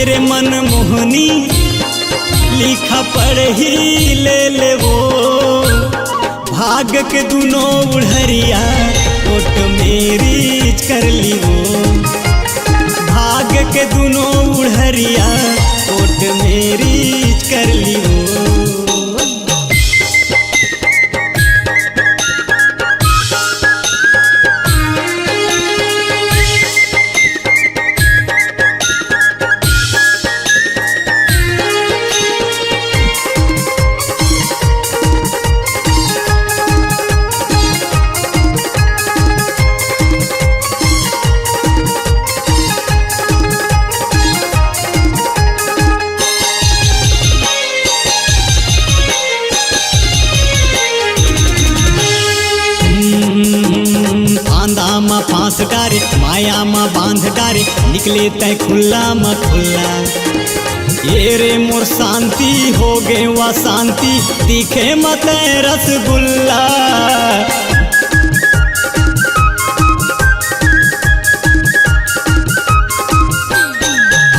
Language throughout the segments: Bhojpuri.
मेरे मन मोहनी लिखा पढ़ ही ले वो भाग के दोनों उड़हरिया ओट मेरी कर ली वो भाग के दोनों उड़हरिया ओट मेरी कर ली वो। आंधा फांस डारे माया में बांध डारे निकले तय खुला म खुला ये रे मोर शांति हो गे वा शांति दिखे मत रसगुल्ला।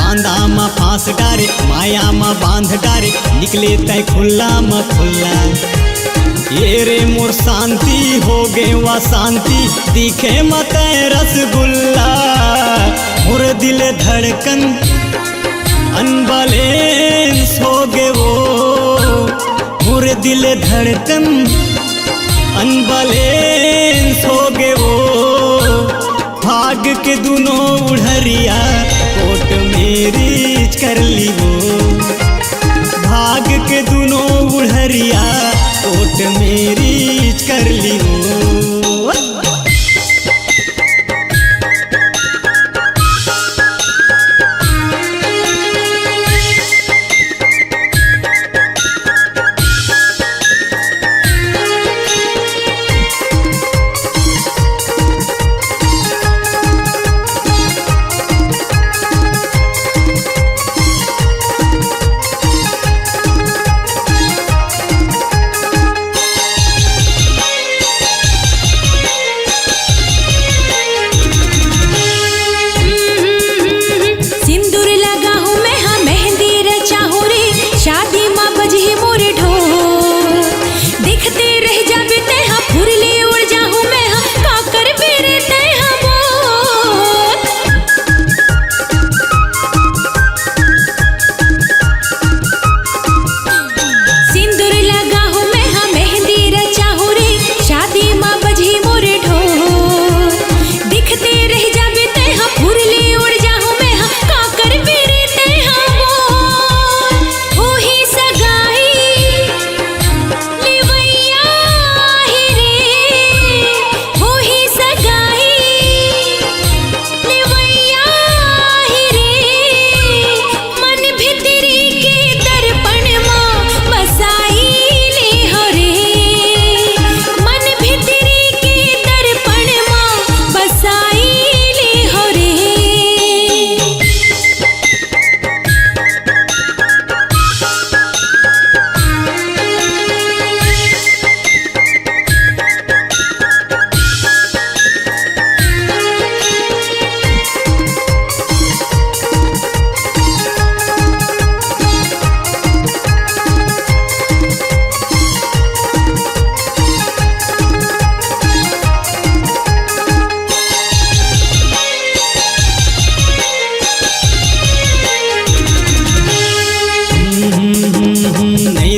आंधा में फांस डारे माया में बांध डारे निकले तय खुला म खुला ये रे मोर शांति हो गे वा शांति दिखे मत रसगुल्ला। मोर दिल धड़कन अनबैलेंस हो गे वो मोर दिल धड़कन अनबैलेंस हो गे वो भाग के दोनों उड़हरिया ओट मेरी कर ली वो भाग के दोनों उड़हरिया ओट मेरी कर ली वो।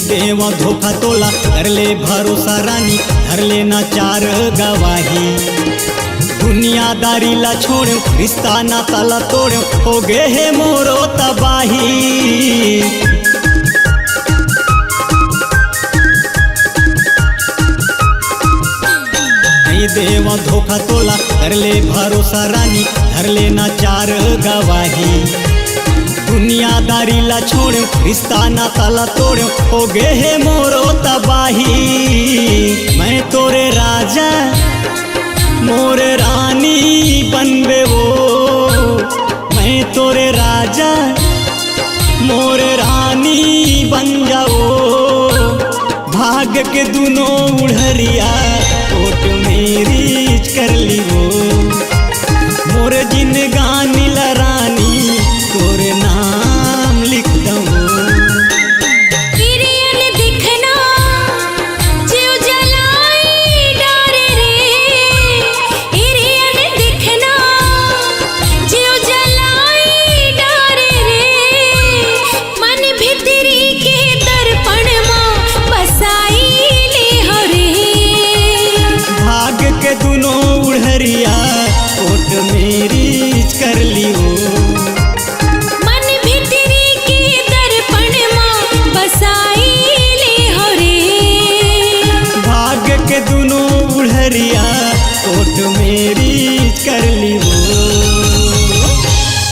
देवा धोखा तोला कर ले भरोसा रानी धर लेना चार गवाही दुनियादारी ला छोड़ो रिश्ता ना ताला तोड़ो हो गे है मोरो तबाही। देवा धोखा तोला कर ले भरोसा रानी धर लेना चार गवाही दुनियादारी ला छोड़ो रिश्ता ना ताला तोड़ो हो गे है मोरो तबाही। मैं तोरे राजा मोरे रानी बनबे वो मैं तोरे राजा मोरे रानी बन जाओ भाग के दोनों उड़हरिया ओट मेरी कर ली वो